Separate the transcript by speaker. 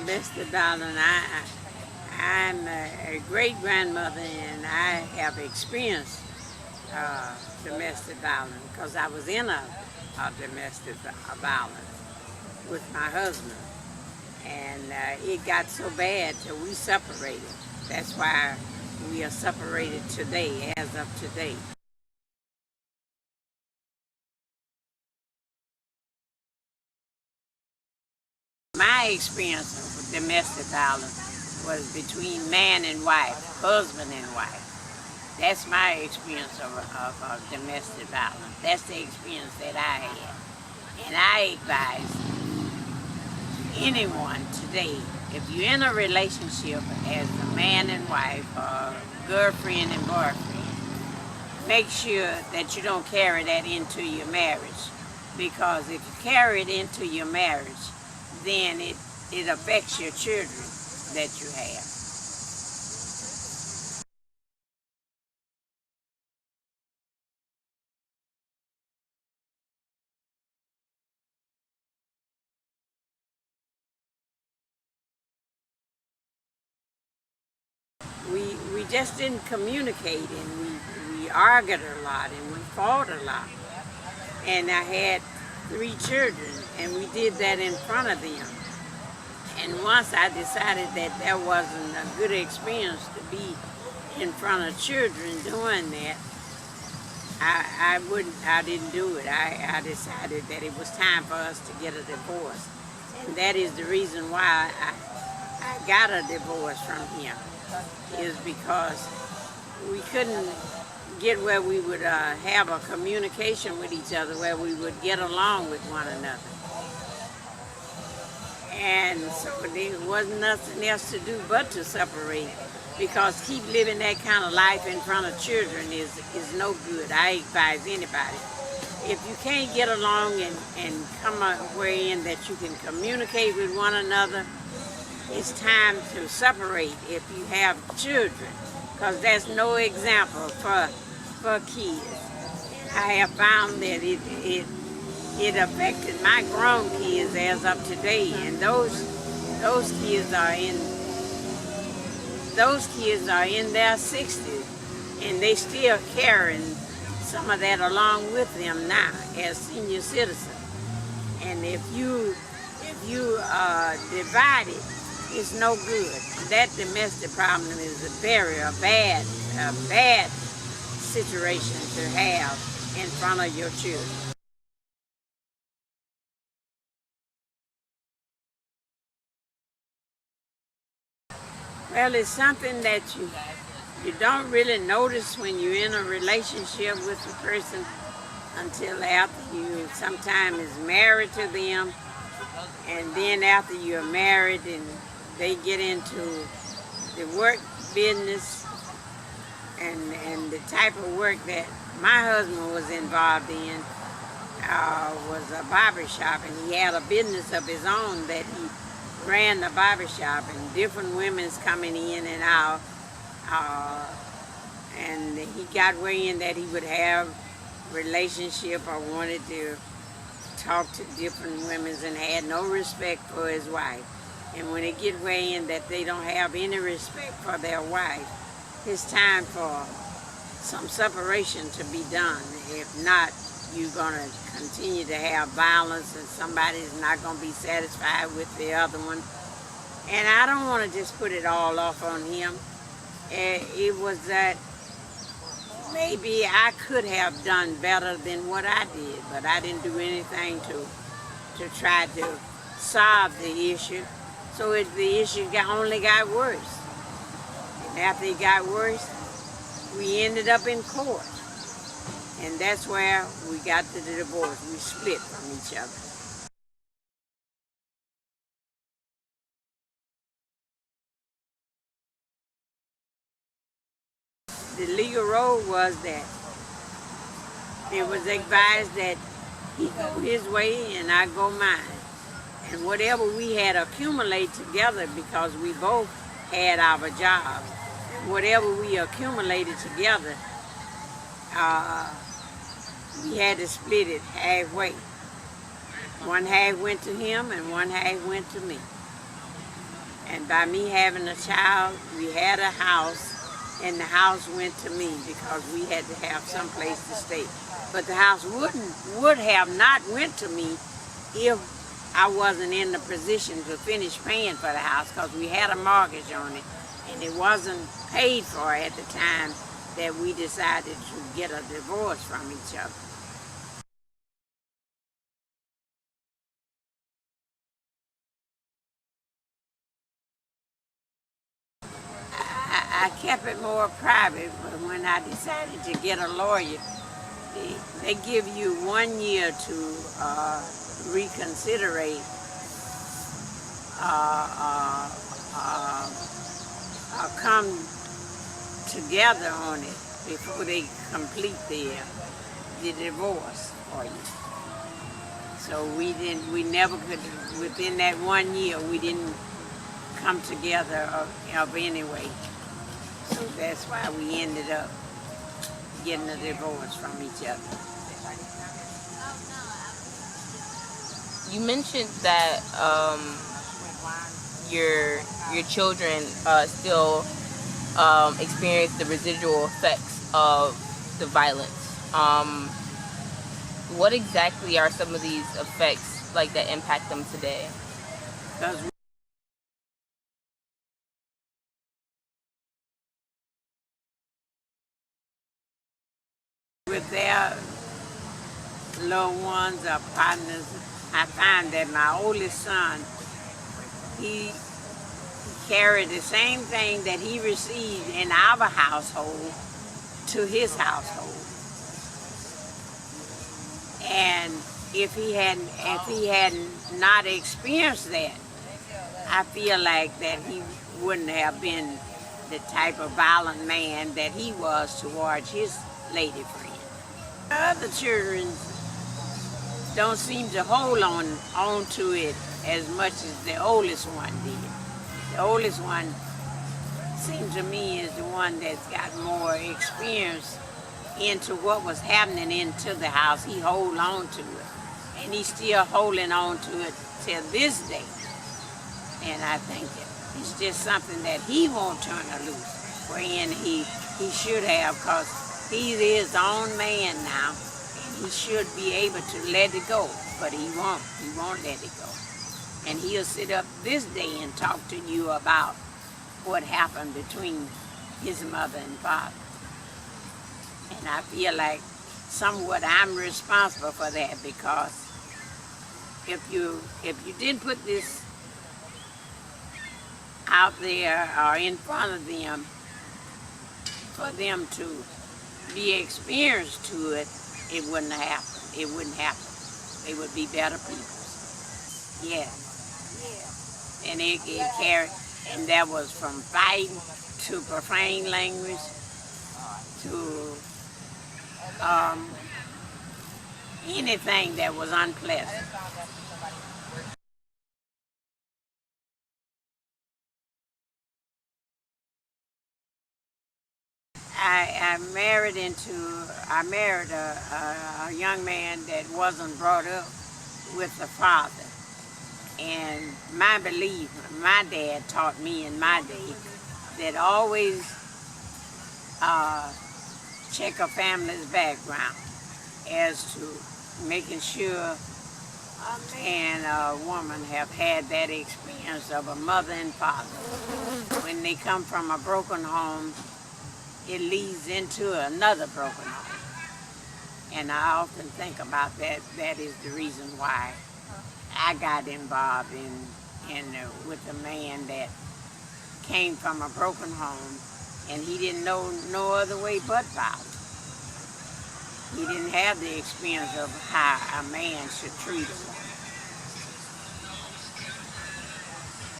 Speaker 1: domestic violence, I'm a great-grandmother and I have experienced domestic violence because I was in a domestic violence with my husband. And it got so bad that we separated. That's why we are separated today, as of today. My experience of domestic violence was between man and wife, husband and wife. That's my experience of domestic violence. That's the experience that I had. And I advise anyone today, if you're in a relationship as a man and wife or girlfriend and boyfriend, make sure that you don't carry that into your marriage. Because if you carry it into your marriage, then it affects your children that you have. We just didn't communicate, and we argued a lot and we fought a lot. And I had 3 children and we did that in front of them. And once I decided that that wasn't a good experience to be in front of children doing that, I didn't do it. I decided that it was time for us to get a divorce. And that is the reason why I got a divorce from him, is because we couldn't get where we would have a communication with each other, where we would get along with one another. And so there wasn't nothing else to do but to separate, because keep living that kind of life in front of children is no good. I advise anybody, if you can't get along and come wherein that you can communicate with one another, it's time to separate if you have children, because there's no example for kids. I have found that it affected my grown kids as of today, and those kids are in their 60s, and they still carrying some of that along with them now as senior citizens. And if you divide it, it's no good. That domestic problem is a bad situation to have in front of your children. Well, it's something that you don't really notice when you're in a relationship with a person until after you sometimes is married to them, and then after you're married and they get into the work business and the type of work that my husband was involved in was a barber shop, and he had a business of his own that he ran the barber shop, and different women's coming in and out, and he got way in that he would have relationship or wanted to talk to different women and had no respect for his wife. And when it get way in that they don't have any respect for their wife, it's time for some separation to be done. If not, you're going to continue to have violence, and somebody's not going to be satisfied with the other one. And I don't want to just put it all off on him. It was that maybe I could have done better than what I did, but I didn't do anything to try to solve the issue. So the issue only got worse. And after it got worse, we ended up in court. And that's where we got to the divorce. We split from each other. The legal road was that it was advised that he go his way and I go mine. And whatever we had accumulated together, because we both had our jobs, whatever we accumulated together, we had to split it halfway. One half went to him and one half went to me. And by me having a child, we had a house, and the house went to me because we had to have some place to stay. But the house would have not went to me if I wasn't in the position to finish paying for the house, because we had a mortgage on it, and it wasn't paid for at the time that we decided to get a divorce from each other. I kept it more private, but when I decided to get a lawyer, they give you 1 year to reconsider come together on it before they complete the divorce for you. So we never could, within that 1 year, we didn't come together of any way. So that's why we ended up getting a divorce from each other.
Speaker 2: You mentioned that your children still experience the residual effects of the violence. What exactly are some of these effects like that impact them today?
Speaker 1: Because with their little ones or partners, I find that my oldest son, he carried the same thing that he received in our household to his household. And if he had not experienced that, I feel like that he wouldn't have been the type of violent man that he was towards his lady friend. Other children don't seem to hold on to it as much as the oldest one did. The oldest one seems to me is the one that's got more experience into what was happening into the house. He hold on to it, and he's still holding on to it till this day. And I think it's just something that he won't turn loose, wherein he should have, because he is his own man now, and he should be able to let it go, but he won't let it go. And he'll sit up this day and talk to you about what happened between his mother and father. And I feel like somewhat I'm responsible for that, because if you didn't put this out there or in front of them for them to be experienced to it, it wouldn't happen. It wouldn't happen. They would be better people. Yeah. And it carried, and that was from fighting to profane language to anything that was unpleasant. I married a young man that wasn't brought up with a father. And my belief, my dad taught me in my day that always check a family's background as to making sure a man or a woman have had that experience of a mother and father. When they come from a broken home, it leads into another broken home. And I often think about that. That is the reason why I got involved with a man that came from a broken home, and he didn't know no other way but violence. He didn't have the experience of how a man should treat a woman.